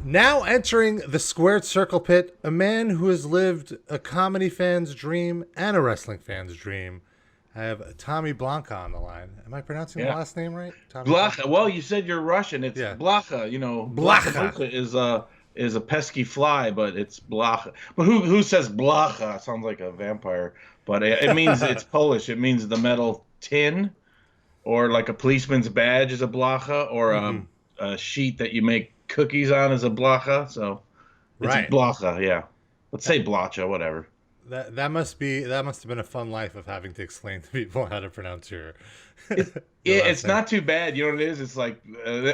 Now entering the squared circle pit, a man who has lived a comedy fan's dream and a wrestling fan's dream. I have Tommy Blanca on the line. Am I pronouncing the Yeah. last name right? Tommy Blacha. Blanca? Well, you said you're Russian. It's Yeah. Blacha. You know, Blacha Blacha. Mucha is a pesky fly, but it's Blacha. But who says Blacha? Sounds like a vampire. But it means it's Polish. It means the metal tin, or like a policeman's badge is a Blacha, or Hmm. a sheet that you make cookies on is a Blacha. So it's Right. Blacha. Yeah. Let's say Blacha, whatever. That must have been a fun life of having to explain to people how to pronounce your It's your yeah, last it's name. not too bad. You know what it is? It's like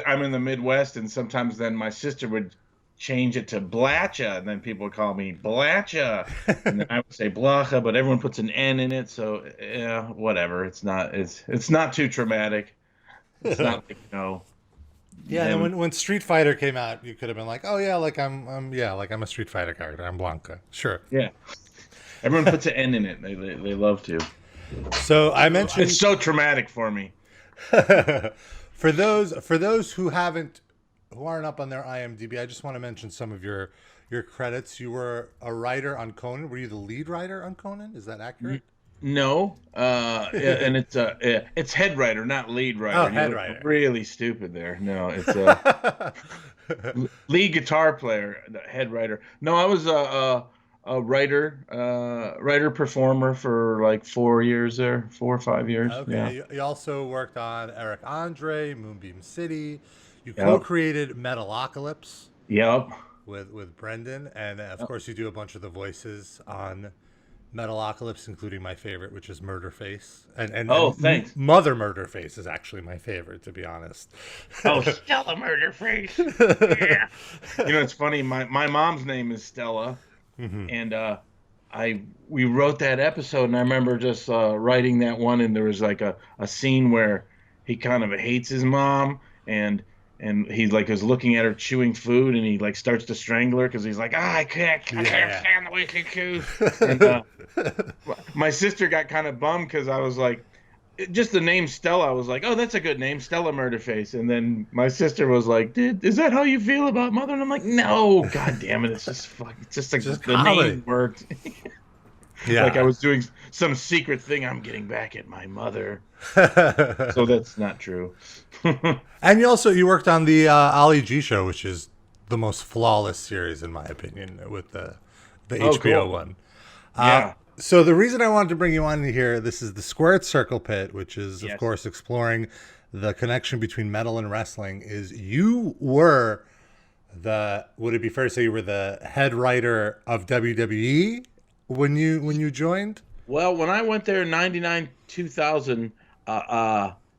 I'm in the Midwest, and sometimes then my sister would change it to Blacha, and then people would call me Blacha, and then I would say Blacha, but everyone puts an N in it, so yeah, whatever. It's not too traumatic. It's not like Yeah, and them. when Street Fighter came out, you could have been like, "Oh yeah, like I'm a Street Fighter character. I'm Blanca." Sure. Yeah, everyone puts an N in it. They love to. So I It's mentioned so traumatic for me. for those who aren't up on their IMDb, I just want to mention some of your credits. You were a writer on Conan. Were you the lead writer on Conan? Is that accurate? No, yeah, and it's head writer, not lead Oh, writer. You head look writer. really stupid there. No, it's lead guitar player, the head writer. No, I was a writer, writer performer for like 4 years there, 4 or 5 years. Yeah. Okay. You also worked on Eric Andre, Moonbeam City. You Yep. co-created Metalocalypse Yep. with Brendan, and of course you do a bunch of the voices on Metalocalypse, including my favorite, which is Murderface, Oh, thanks. Mother Murderface is actually my favorite, to be honest. Oh, Stella Murderface. Yeah. It's funny. My mom's name is Stella, Hmm. and I we wrote that episode, and I remember just writing that one, and there was like a scene where he kind of hates his mom, and he like is looking at her chewing food, and he like starts to strangle her because he's like, I can't Yeah. stand the way she chews, and my sister got kind of bummed because I was like. Just the name Stella, I was like, "Oh, that's a good name, Stella Murderface." And then my sister was like, "Dude, is that how you feel about Mother?" And I'm like, "No, God damn it, it's just fuck, it's just like Just the comedy. name worked." Like I Yeah. was doing some secret thing. I'm getting back at my mother. So that's not true. And you worked on the Ali G show, which is the most flawless series in my opinion, with the Oh, HBO cool. one. Yeah. So the reason I wanted to bring you on here, this is the Squared Circle Pit, which is of Yes. course exploring the connection between metal and wrestling. Is you were the would it be fair to say you were the head writer of WWE when you joined? Well, when I went there in '99, 2000,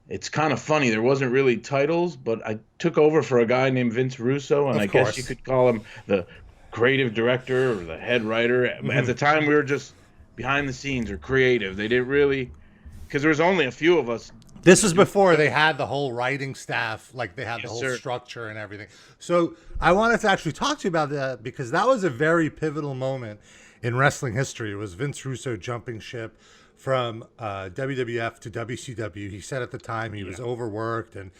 it's kind of funny. There wasn't really titles, but I took over for a guy named Vince Russo, and I Of guess you course. could call him the creative director or the head writer. At Hmm. the time, we were just behind the scenes or creative. They didn't really, because there was only a few of us. This was before they had the whole writing staff, like they had the Yes, whole sir. structure and everything. So I wanted to actually talk to you about that because that was a very pivotal moment in wrestling history. It was Vince Russo jumping ship from WWF to WCW. He said at the time he was Yeah. overworked and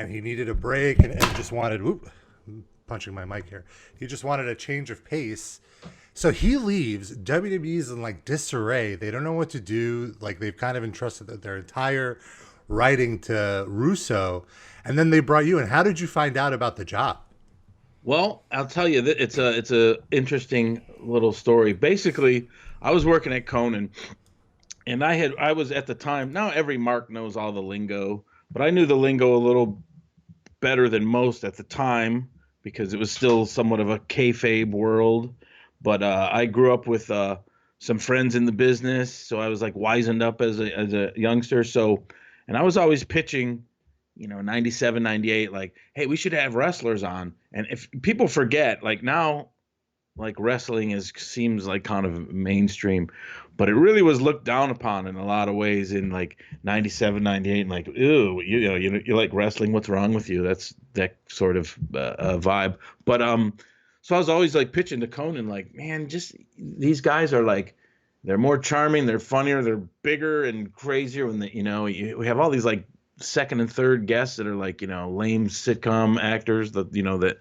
he needed a break and just wanted, whoop, I'm punching my mic here. He just wanted a change of pace. So he leaves. WWE's in like disarray. They don't know what to do. Like they've kind of entrusted their entire writing to Russo, and then they brought you in. How did you find out about the job? Well, I'll tell you that it's a interesting little story. Basically, I was working at Conan, and I was at the time. Now every mark knows all the lingo, but I knew the lingo a little better than most at the time because it was still somewhat of a kayfabe world. But I grew up with some friends in the business, so I was like wizened up as a youngster. So, and I was always pitching, 97, 98, like, hey, we should have wrestlers on. And if people forget, like now, like wrestling is seems like kind of mainstream, but it really was looked down upon in a lot of ways in like 97, 98, and like, ew, you like wrestling, what's wrong with you? That's that sort of vibe. But so I was always like pitching to Conan, like, man, just these guys are like, they're more charming, they're funnier, they're bigger and crazier. When we have all these like second and third guests that are like, lame sitcom actors that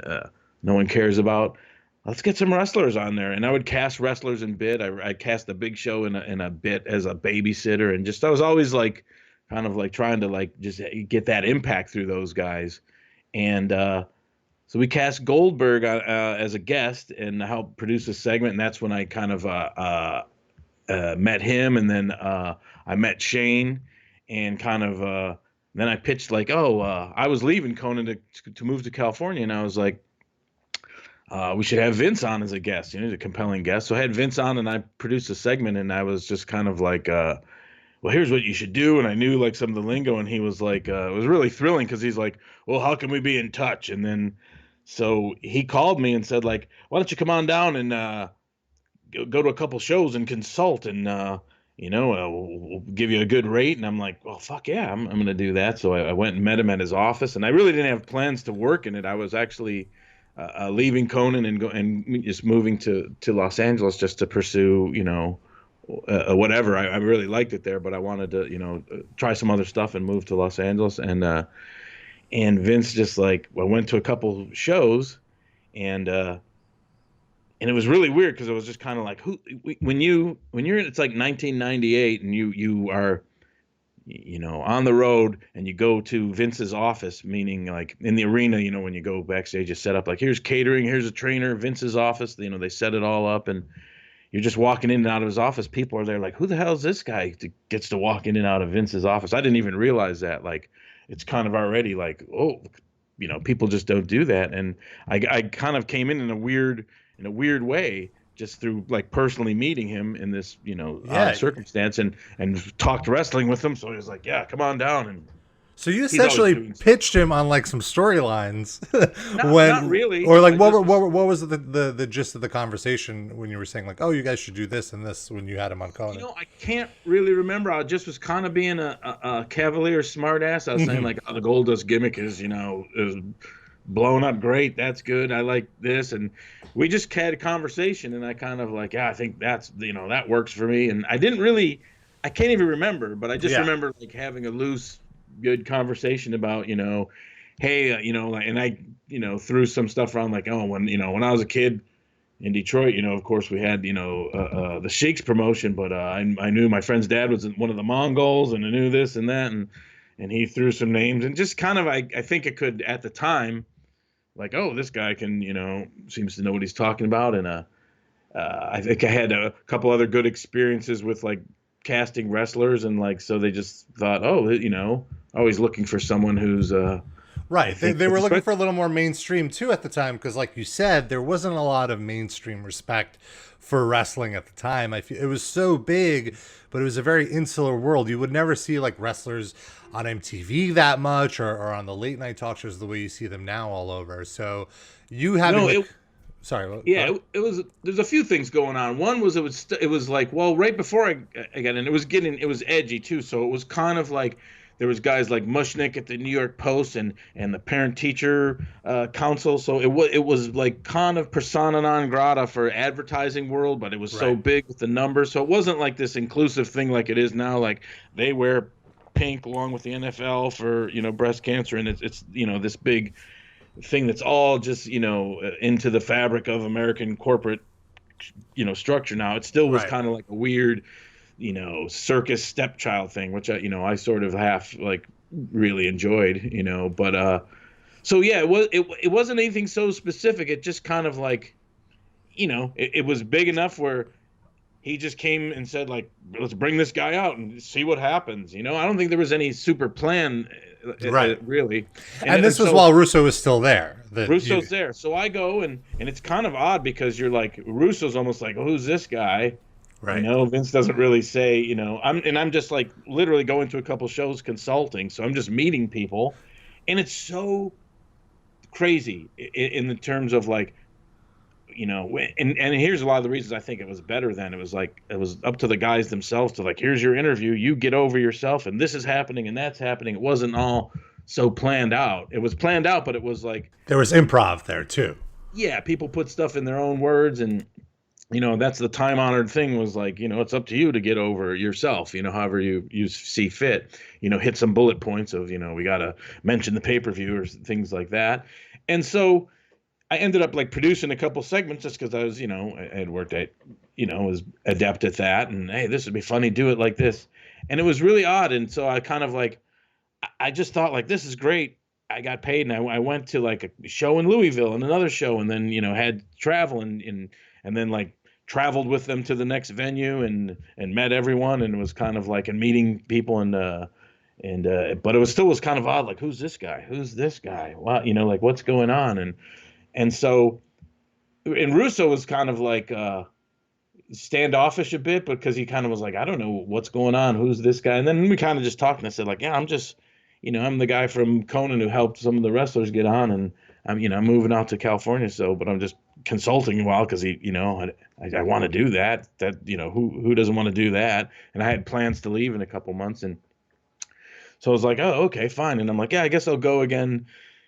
uh, no one cares about. Let's get some wrestlers on there. And I would cast wrestlers in bit. I'd cast the Big Show in a bit as a babysitter, and just I was always like kind of like trying to like just get that impact through those guys. And so we cast Goldberg as a guest and helped produce a segment, and that's when I kind of met him, and then I met Shane, and kind of then I pitched like, I was leaving Conan to move to California, and I was like, we should have Vince on as a guest. He's a compelling guest. So I had Vince on, and I produced a segment, and I was just kind of like, well, here's what you should do. And I knew like some of the lingo, and he was like, it was really thrilling because he's like, well, how can we be in touch? And then so he called me and said like, why don't you come on down and go to a couple shows and consult, and we'll give you a good rate. And I'm like, well, fuck yeah, I'm going to do that. So I went and met him at his office, and I really didn't have plans to work in it. I was actually leaving Conan and just moving to Los Angeles just to pursue, whatever. I really liked it there, but I wanted to, try some other stuff and move to Los Angeles. And Vince just like, I went to a couple shows, and it was really weird because it was just kind of like, when you're it's like 1998 and you are, on the road and you go to Vince's office, meaning like in the arena, when you go backstage, you set up like, here's catering, here's a trainer, Vince's office, they set it all up, and you're just walking in and out of his office. People are there like, who the hell is this guy gets to walk in and out of Vince's office? I didn't even realize that. Like, it's kind of already like, people just don't do that. And I kind of came in a weird way, just through like personally meeting him in this, odd circumstance, and talked wrestling with him. So he was like, yeah, come on down. And so you essentially pitched him on like some storylines. Not really. Or like, what was the gist of the conversation when you were saying like, oh, you guys should do this and this, when you had him on Conan? I can't really remember. I just was kind of being a cavalier smartass. I was saying like, the Goldust gimmick is blown up great. That's good. I like this. And we just had a conversation, and I kind of like, yeah, I think that's, that works for me. And I can't even remember, but I just remember like having a loose, good conversation about, hey, and I, threw some stuff around like, when I was a kid in Detroit, of course we had, the Sheiks promotion, but I knew my friend's dad was one of the Mongols, and I knew this and that. And he threw some names, and just kind of, I think it could at the time, like, oh, this guy can, seems to know what he's talking about. And I think I had a couple other good experiences with like casting wrestlers, and like, so they just thought, always looking for someone who's right. They were looking for a little more mainstream too at the time, because like you said, there wasn't a lot of mainstream respect for wrestling at the time. It was so big, but it was a very insular world. You would never see like wrestlers on MTV that much, or on the late night talk shows the way you see them now all over. So you have sorry. It was. There's a few things going on. One was it was like, well, right before I got in, it was edgy too. So it was kind of like, there was guys like Mushnick at the New York Post and the Parent Teacher Council. So it was like kind of persona non grata for advertising world, but it was so big with the numbers. So it wasn't like this inclusive thing like it is now. Like, they wear pink along with the NFL for breast cancer, and it's this big thing that's all just into the fabric of American corporate structure now. It still was kind of like a weird circus stepchild thing, which I sort of half like really enjoyed, but so yeah, it wasn't anything so specific. It just kind of like, it was big enough where he just came and said like, let's bring this guy out and see what happens. I don't think there was any super plan, really. And this was while Russo was still there. Russo's there. So I go, and it's kind of odd, because you're like, Russo's almost like, oh, who's this guy? Right. Vince doesn't really say, I'm just like literally going to a couple shows consulting. So I'm just meeting people, and it's so crazy in the terms of like, and here's a lot of the reasons I think it was better then. It was like, it was up to the guys themselves to like, here's your interview, you get over yourself, and this is happening and that's happening. It wasn't all so planned out. It was planned out, but it was like, there was improv there too. Yeah, people put stuff in their own words, and that's the time honored thing, was like, it's up to you to get over yourself, however you see fit, hit some bullet points of, we got to mention the pay-per-view or things like that. And so I ended up like producing a couple segments just because I was, I had worked at, was adept at that, and hey, this would be funny, do it like this, and it was really odd, and so I kind of like, I just thought like this is great. I got paid, and I went to like a show in Louisville and another show, and then had travel and then like traveled with them to the next venue and met everyone, and it was kind of like and meeting people but it was kind of odd, like who's this guy? Who's this guy? Wow, like what's going on? And so, and Russo was kind of like standoffish a bit because he kind of was like, I don't know what's going on. Who's this guy? And then we kind of just talked, and I said like, yeah, I'm just, I'm the guy from Conan who helped some of the wrestlers get on, and I'm moving out to California. So, but I'm just consulting a while because I want to do that. Who doesn't want to do that? And I had plans to leave in a couple months, and so I was like, oh, okay, fine. And I'm like, yeah, I guess I'll go again,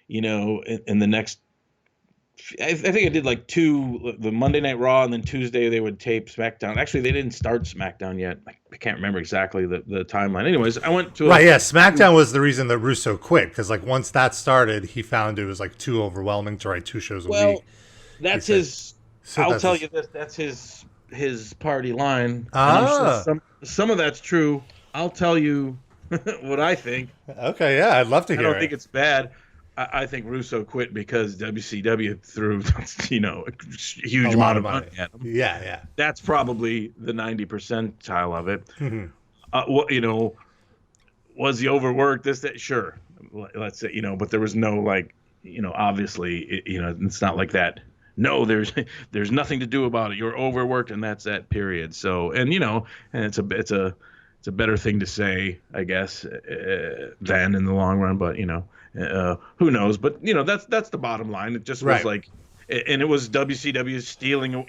in the next. I think I did like the Monday Night Raw, and then Tuesday they would tape SmackDown. Actually, they didn't start SmackDown yet. I can't remember exactly the timeline. Anyways, I went to SmackDown was the reason that Russo quit, because like once that started, he found it was like too overwhelming to write 2 shows a week. That's his. I'll tell you this. That's his party line. Ah, some of that's true. I'll tell you what I think. Okay, yeah, I'd love to hear. I don't think it's bad. I think Russo quit because WCW threw, a huge amount of money at him. Yeah. That's probably the 90 percentile of it. Mm-hmm. Was he overworked? That, sure. Let's say, but there was no like, obviously, it's not like that. No, there's nothing to do about it. You're overworked, and that's that period. So, and it's a better thing to say, I guess, than in the long run. But who knows? But that's the bottom line. It just was like, and it was WCW stealing,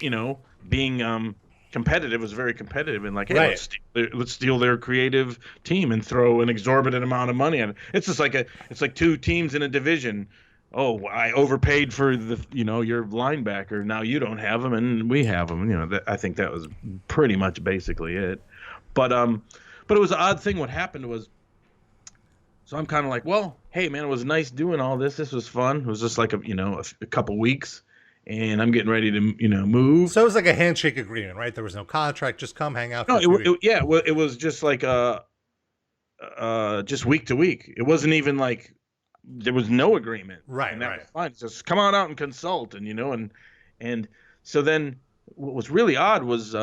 being competitive. It was very competitive, and like, hey, let's steal their creative team and throw an exorbitant amount of money at it. It's just like it's like 2 teams in a division. Oh, I overpaid for your linebacker. Now you don't have him, and we have him. I think that was pretty much basically it. But it was an odd thing. What happened was, so I'm kind of like, well, hey man, it was nice doing all this. This was fun. It was just like a couple weeks, and I'm getting ready to move. So it was like a handshake agreement, right? There was no contract. Just come hang out. No, it was just like just week to week. It wasn't even like there was no agreement. Right, and that was fine. Just come on out and consult, and so then what was really odd was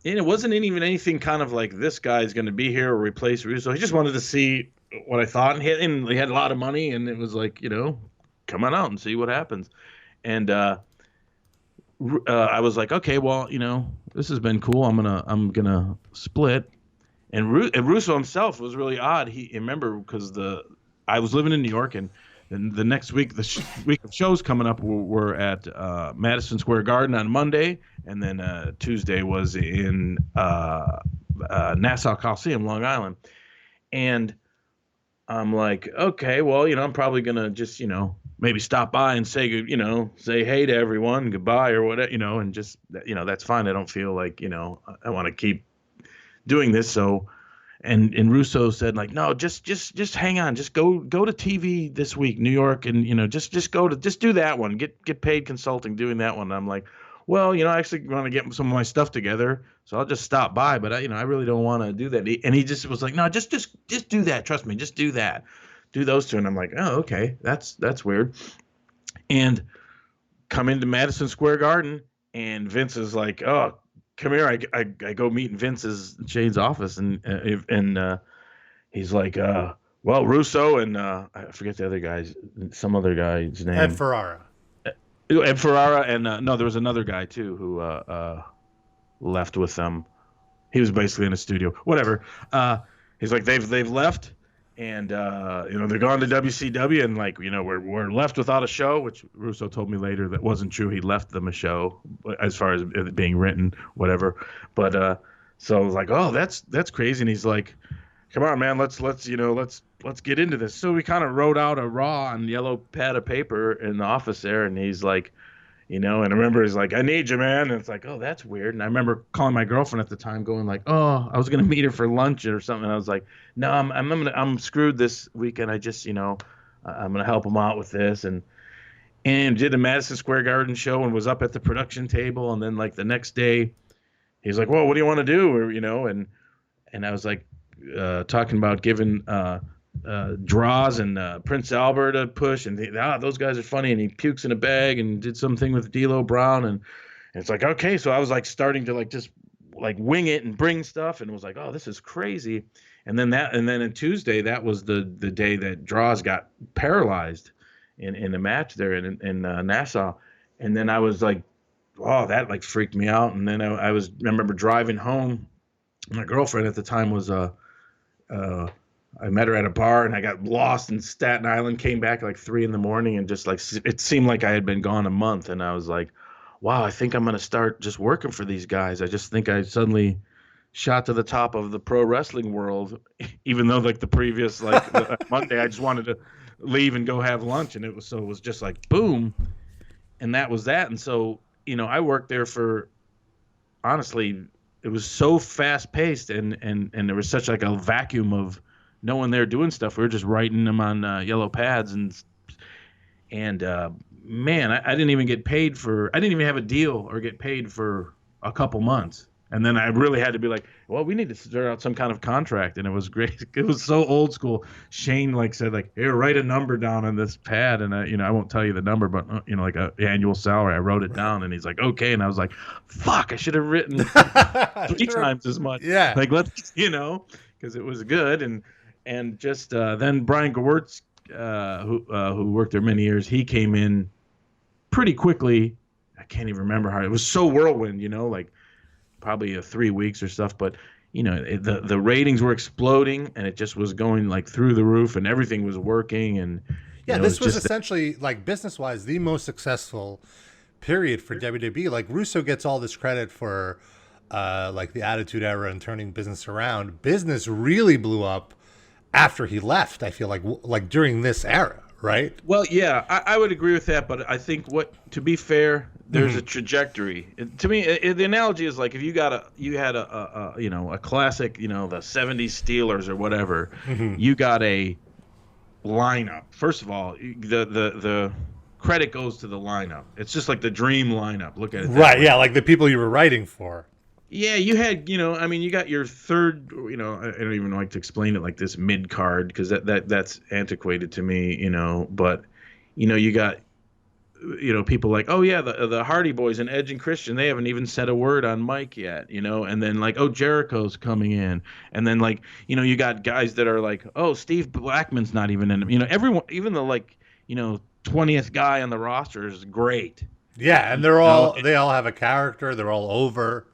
and it wasn't even anything kind of like this guy's going to be here or replace Russo. He just wanted to see what I thought, and he had a lot of money, and it was like, come on out and see what happens. And I was like, okay, well, this has been cool. I'm gonna split. And Russo himself was really odd. He remember because I was living in New York, and the next week, week of shows coming up were at Madison Square Garden on Monday, and then Tuesday was in Nassau Coliseum, Long Island. And I'm like, okay, well, I'm probably gonna just, maybe stop by and say hey to everyone, goodbye or whatever, and just, that's fine. I don't feel like, I want to keep doing this. So, and Russo said like, no, just hang on, just go to TV this week, New York, and just do that one, get paid consulting doing that one. And I'm like, well, I actually want to get some of my stuff together, so I'll just stop by, but I really don't want to do that. And he just was like, no, just do that, trust me, just do that, do those 2. And I'm like, oh, okay, that's weird. And come into Madison Square Garden, and Vince is like, oh, come here. I go meet in Shane's office, and he's like, well, Russo and I forget the other guy's, some other guy's name. Ed Ferrara, and no, there was another guy too who left with them. He was basically in a studio. Whatever. He's like, they've left, and they're gone to WCW, and like we're left without a show, which Russo told me later that wasn't true. He left them a show as far as it being written, whatever. But so I was like, oh, that's crazy. And he's like, come on, man, let's get into this. So we kind of wrote out a Raw on yellow pad of paper in the office there, and he's like, and I remember he's like, I need you, man. And it's like, oh, that's weird. And I remember calling my girlfriend at the time, going like, oh, I was gonna meet her for lunch or something. And I was like, no, I'm screwed this weekend. I just, I'm gonna help him out with this. And and did a Madison Square Garden show and was up at the production table. And then like the next day, he's like, "Well, what do you want to do?" Or and I was like, talking about giving Draws and Prince Albert a push, and those guys are funny. And he pukes in a bag and did something with D'Lo Brown, and it's like, okay. So I was like starting to like just like wing it and bring stuff, and was like, oh, this is crazy. And then on Tuesday, that was the day that Draws got paralyzed in a match there in Nassau, and then I was like, oh, that like freaked me out. And then I remember driving home. My girlfriend at the time was I met her at a bar, and I got lost in Staten Island, came back at like 3 a.m, and just like it seemed like I had been gone a month. And I was like, wow, I think I'm going to start just working for these guys. I just think I suddenly shot to the top of the pro wrestling world, even though like the previous like Monday, I just wanted to leave and go have lunch. And it was just like, boom. And that was that. And so, I worked there for, honestly, it was so fast paced, and there was such like a vacuum of no one there doing stuff. We were just writing them on yellow pads, and man, I didn't even get paid I didn't even have a deal or get paid for a couple months. And then I really had to be like, well, we need to start out some kind of contract. And it was great. It was so old school. Shane said here, write a number down on this pad. And I won't tell you the number, but like a annual salary, I wrote it down, and he's like, okay. And I was like, fuck, I should have written 3 times as much. Yeah. Like, let's, because it was good. And just, then Brian Gewirtz, who worked there many years, he came in pretty quickly. I can't even remember how it was so whirlwind, like probably 3 weeks or stuff. But the ratings were exploding, and it just was going like through the roof, and everything was working. And this was essentially like business wise the most successful period for WWE. Like Russo gets all this credit for like the Attitude Era and turning business around. Business really blew up after he left. I feel like during this era, right? Well, yeah, I would agree with that, but I think to be fair, there's a trajectory. To me, the analogy is like if you had a classic, the 70s Steelers or whatever, you got a lineup. First of all, the credit goes to the lineup. It's just like the dream lineup. Look at it. Right, yeah, like the people you were writing for. Yeah, you had, you got your third, I don't even like to explain it like this mid card, because that's antiquated to me, but, you got, people like, oh yeah, the Hardy Boys and Edge and Christian, they haven't even said a word on mic yet, and then like, oh, Jericho's coming in, and then like, you got guys that are like, oh, Steve Blackman's not even in, everyone, even the like, 20th guy on the roster is great. Yeah, and they all have a character, they're all over.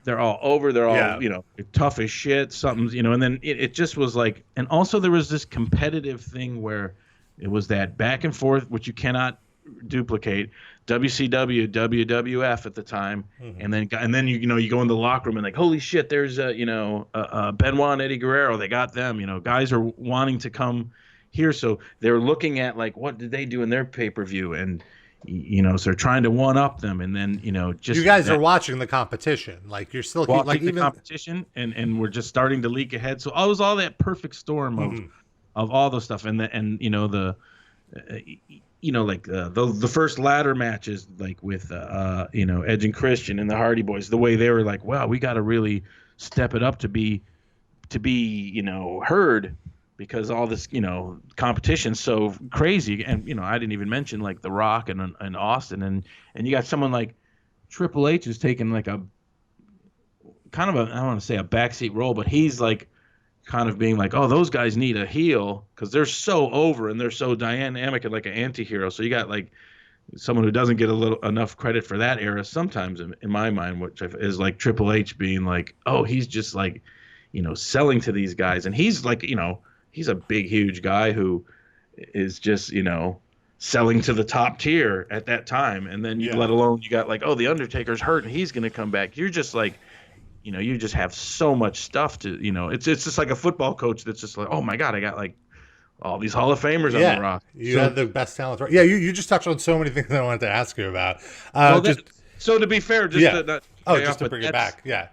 They're all over. They're all, tough as shit. Something's, and then it just was like, and also there was this competitive thing where it was that back and forth, which you cannot duplicate. WCW, WWF at the time, and then you go in the locker room and like, holy shit, there's Benoit and Eddie Guerrero. They got them. Guys are wanting to come here, so they're looking at like, what did they do in their pay-per-view, and so they're trying to one up them, and then just you guys are watching the competition, like you're still watching like the even competition, and we're just starting to leak ahead. So it was all that perfect storm of all those stuff, and the first ladder matches like with Edge and Christian and the Hardy Boys, the way they were like, wow, we got to really step it up to be heard. Because all this, competition's so crazy, and I didn't even mention like The Rock and Austin, and you got someone like Triple H who's taking like a kind of I don't want to say a backseat role, but he's like kind of being like, oh, those guys need a heel because they're so over and they're so dynamic and like an anti-hero. So you got like someone who doesn't get enough credit for that era sometimes in my mind, which is like Triple H being like, oh, he's just like, selling to these guys, and he's like, he's a big, huge guy who is just, selling to the top tier at that time. And then let alone you got like, oh, the Undertaker's hurt and he's going to come back. You're just like, you just have so much stuff to, it's just like a football coach that's just like, oh my God, I got like all these Hall of Famers on the roster. You had the best talent. Right? Yeah, you just touched on so many things I wanted to ask you about. So to be fair, just to bring it back. Yeah.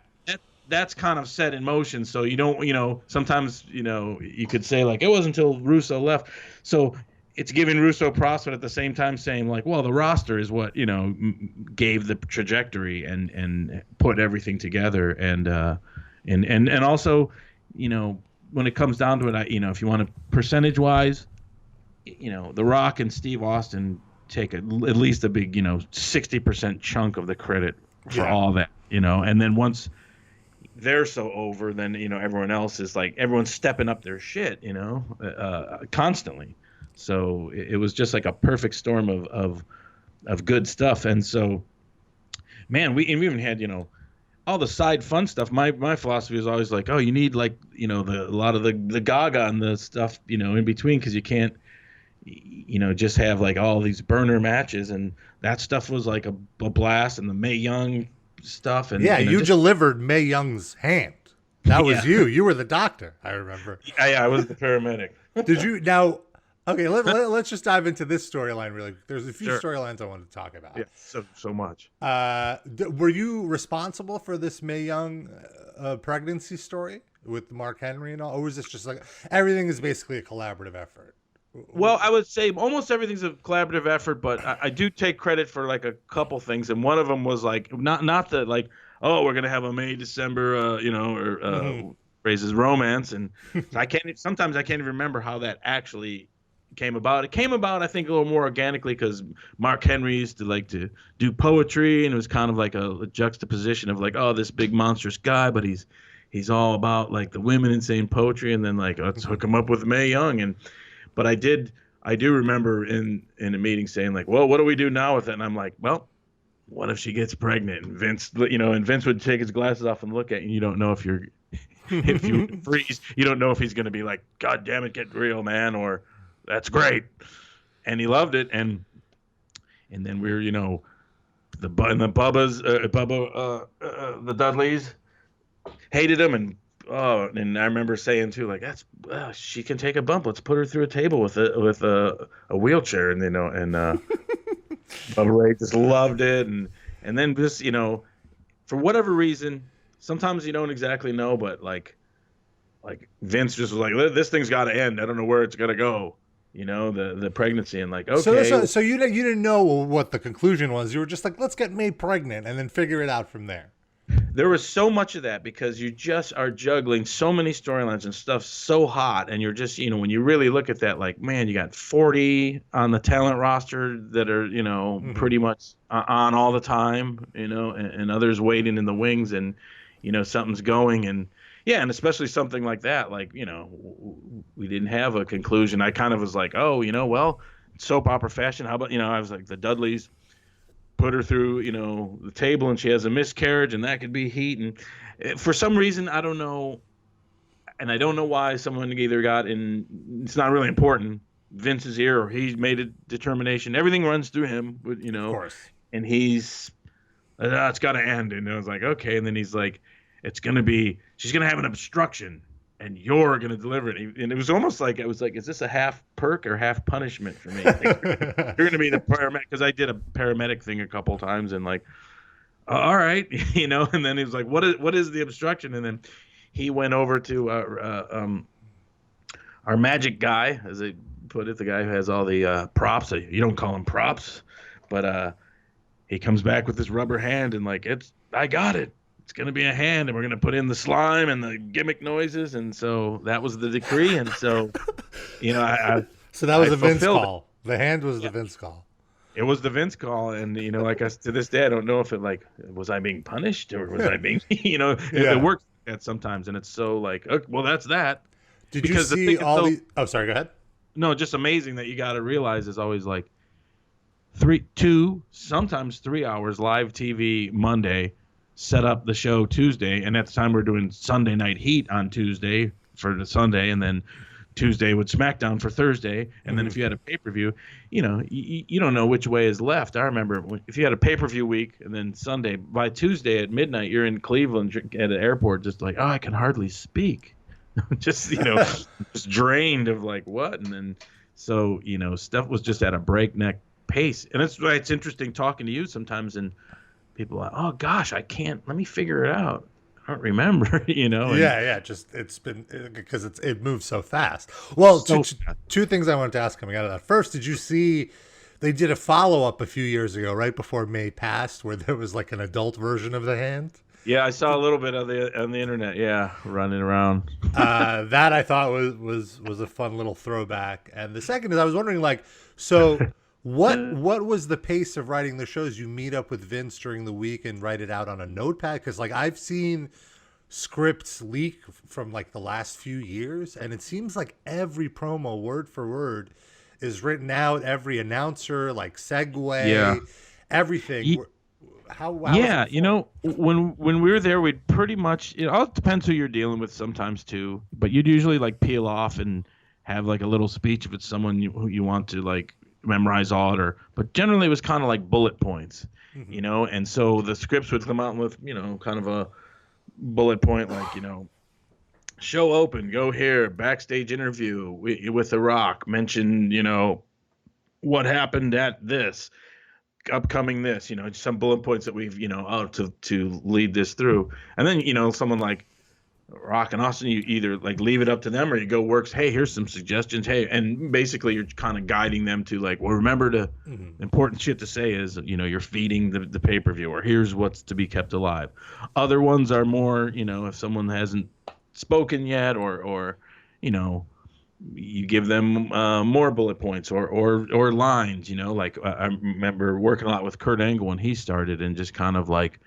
That's kind of set in motion. So you don't, sometimes, you could say like it wasn't until Russo left. So it's giving Russo props, but at the same time saying like, well, the roster is what, gave the trajectory and put everything together. And also, when it comes down to it, if you want to percentage wise, The Rock and Steve Austin take at least a big, 60% chunk of the credit for all that, and then once they're so over, then, everyone else is like, everyone's stepping up their shit, constantly. So it was just like a perfect storm of good stuff. And so, man, we even had, all the side fun stuff. My philosophy is always like, oh, you need like, a lot of the gaga and the stuff, in between, because you can't, just have like all these burner matches, and that stuff was like a blast, and the Mae Young stuff. And you delivered Mae Young's hand. That was you. You were the doctor, I remember. I was the paramedic. Did you now? Okay, let's just dive into this storyline really. There's a few storylines I want to talk about. Yeah, so much. Were you responsible for this Mae Young pregnancy story with Mark Henry and all, or was this just like everything is basically a collaborative effort? Well, I would say almost everything's a collaborative effort, but I do take credit for like a couple things, and one of them was like not that like, oh, we're gonna have a May December, raises romance, and sometimes I can't even remember how that actually came about. It came about, I think, a little more organically because Mark Henry used to like to do poetry, and it was kind of like a juxtaposition of like, oh, this big monstrous guy, but he's all about like the women and saying poetry, and then like, let's hook him up with Mae Young. But I do remember in a meeting saying like, well, what do we do now with it? And I'm like, well, what if she gets pregnant? And Vince would take his glasses off and look at you, and you don't know if you freeze, you don't know if he's going to be like, God damn it, get real, man, or that's great. And he loved it. And then we're, the Dudleys hated him, and I remember saying too, like, she can take a bump. Let's put her through a table with a wheelchair, and Bubba Ray just loved it, and then just for whatever reason, sometimes you don't exactly know, but like Vince just was like, this thing's got to end. I don't know where it's gonna go, the pregnancy, and like, okay. So you didn't know what the conclusion was. You were just like, let's get Mae pregnant and then figure it out from there. There was so much of that because you just are juggling so many storylines and stuff so hot, and you're just, when you really look at that, like, man, you got 40 on the talent roster that are, pretty much on all the time, and others waiting in the wings, and, something's going, and yeah, and especially something like that, like, we didn't have a conclusion. I kind of was like, oh, well, soap opera fashion, how about, I was like, the Dudleys put her through, the table, and she has a miscarriage, and that could be heat. And for some reason, I don't know, and I don't know why someone either got in, it's not really important, Vince's ear, or he's made a determination. Everything runs through him, but, Of course. And he's, it's got to end. And I was like, okay. And then he's like, she's going to have an obstruction, and you're going to deliver it. And it was almost like, I was like, is this a half perk or half punishment for me? Like, you're going to be the paramedic, because I did a paramedic thing a couple times, and like, all right, and then he was like, what is the obstruction? And then he went over to our magic guy, as they put it, the guy who has all the props. You don't call him props, but he comes back with this rubber hand, and like, I got it. It's going to be a hand, and we're going to put in the slime and the gimmick noises. And so that was the decree. And so, so that was a Vince call. The hand was the Vince call. It was the Vince call. And, like, to this day, I don't know if it, like, was I being punished, or was I being, it works like that sometimes. And it's so like, okay, well, that's that. Did you see all these? Oh, sorry, go ahead. No, just amazing that you got to realize is always like 2, sometimes 3 hours live TV Monday, set up the show Tuesday, and at the time we're doing Sunday Night Heat on Tuesday for the Sunday, and then Tuesday with SmackDown for Thursday, and then if you had a pay-per-view, you don't know which way is left. I remember if you had a pay-per-view week, and then Sunday, by Tuesday at midnight, you're in Cleveland at an airport, just like, oh, I can hardly speak. just, just drained of like, what? And then, so, stuff was just at a breakneck pace. And it's interesting talking to you sometimes, and people are like, oh gosh, I can't, let me figure it out. I don't remember, you know. And Yeah, just it's been because it moves so fast. Well, so two things I wanted to ask coming out of that. First, did you see they did a follow up a few years ago, right before May passed, where there was like an adult version of the hand? yeah, I saw a little bit of the on the internet. Yeah, running around. That I thought was a fun little throwback. And the second is I was wondering, like, so what was the pace of writing the shows? You meet up with Vince during the week and write it out on a notepad? Because like I've seen scripts leak from like the last few years, and it seems like every promo, word for word, is written out. Every announcer, like segue, Yeah. everything. Ye- How was Yeah, it you performed? know, when we were there, we'd pretty much, it all depends who you're dealing with sometimes too, but you'd usually like peel off and have like a little speech if it's someone who you want to like memorize all it, or but generally it was kind of like bullet points, Mhm. you know, and so the scripts would come out with, you know, kind of a bullet point like, you know, show open, go here, backstage interview with The Rock, mention, you know, what happened at this upcoming this, you know, some bullet points that we've, you know, to lead this through. And then, you know, someone like Rock and Austin, you either like leave it up to them or you go works, hey, here's some suggestions. Hey, and basically you're kind of guiding them to like, well, remember to Mhm. important shit to say is, you know, you're feeding the pay-per-view, or here's what's to be kept alive. Other ones are more, you know, if someone hasn't spoken yet, or, you know, you give them more bullet points or lines, you know, like I remember working a lot with Kurt Angle when he started, and just kind of like,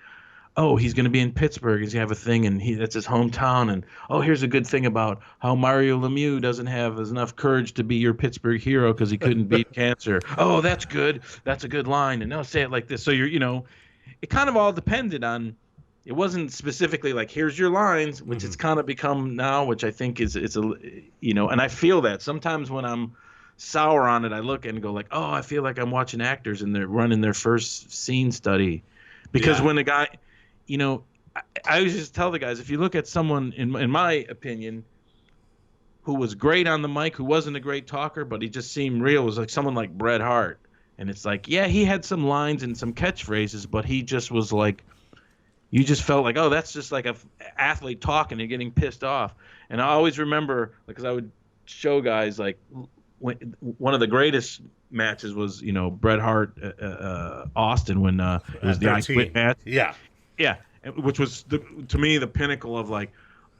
oh, he's going to be in Pittsburgh, he's going to have a thing, and that's his hometown, and oh, here's a good thing about how Mario Lemieux doesn't have enough courage to be your Pittsburgh hero because he couldn't beat cancer. Oh, that's good, that's a good line, and now say it like this. So you're, you know, it kind of all depended on, it wasn't specifically like here's your lines, which it's Mhm. kind of become now, which I think is it's a, you know, and I feel that sometimes when I'm sour on it, I look and go like, oh, I feel like I'm watching actors and they're running their first scene study, because Yeah. when a guy, you know, I always just tell the guys, if you look at someone in my opinion who was great on the mic, who wasn't a great talker, but he just seemed real, was like someone like Bret Hart. And it's like, yeah, he had some lines and some catchphrases, but he just was like, you just felt like, oh, that's just like a athlete talking and getting pissed off. And I always remember, because I would show guys like one of the greatest matches was, you know, Bret Hart Austin, when it was At the I Quit 13. match. Yeah. Yeah, which was to me the pinnacle of like,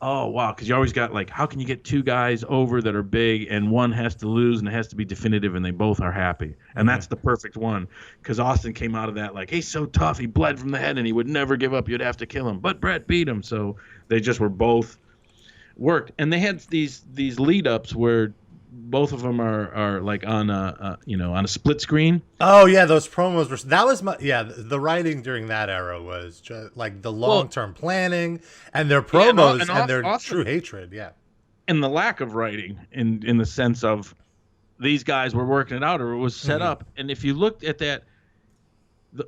oh wow, because you always got like, how can you get two guys over that are big and one has to lose and it has to be definitive and they both are happy, and Mhm. that's the perfect one, because Austin came out of that like, he's so tough, he bled from the head and he would never give up, you'd have to kill him, but Brett beat him, so they just were both worked, and they had these lead ups where both of them are like on a you know, on a split screen. Oh yeah, those promos were that was my yeah, the writing during that era was just like the Well, long-term planning and their yeah, promos and and their Austin, true hatred. Yeah. and the lack of writing in the sense of these guys were working it out, or it was set Hmm. up. And if you looked at that,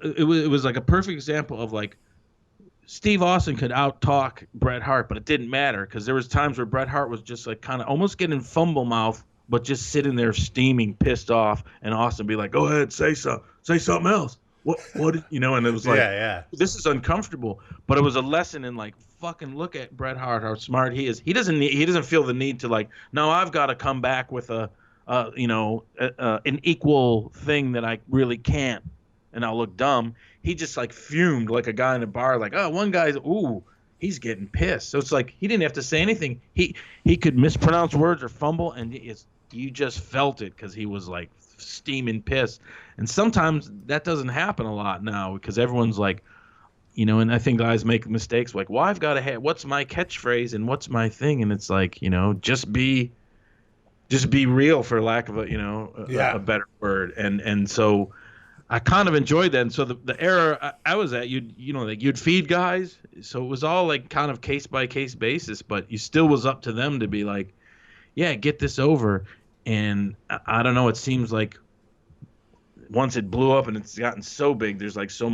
it was like a perfect example of like Steve Austin could out talk Bret Hart, but it didn't matter, because there was times where Bret Hart was just like kind of almost getting fumble mouth, but just sitting there steaming, pissed off, and Austin be like, "Go ahead, say something else." What you know? And it was like, Yeah, yeah. this is uncomfortable, but it was a lesson in like, fucking look at Bret Hart, how smart he is. He doesn't feel the need to like, no, I've got to come back with you know, an equal thing that I really can't, and I'll look dumb. He just like fumed like a guy in a bar, like, oh, one guy's, ooh, he's getting pissed. So it's like he didn't have to say anything. He could mispronounce words or fumble, and you just felt it because he was like steaming pissed. And sometimes that doesn't happen a lot now, because everyone's like, you know, and I think guys make mistakes like, well, I've got to have, what's my catchphrase and what's my thing, and it's like, you know, just be real, for lack of a, you know, Yeah. a better word. And so I kind of enjoyed that. And so the era I was at, you know, like you'd feed guys, so it was all like kind of case by case basis, but you still was up to them to be like, yeah, get this over. And I don't know, it seems like once it blew up and it's gotten so big, there's like so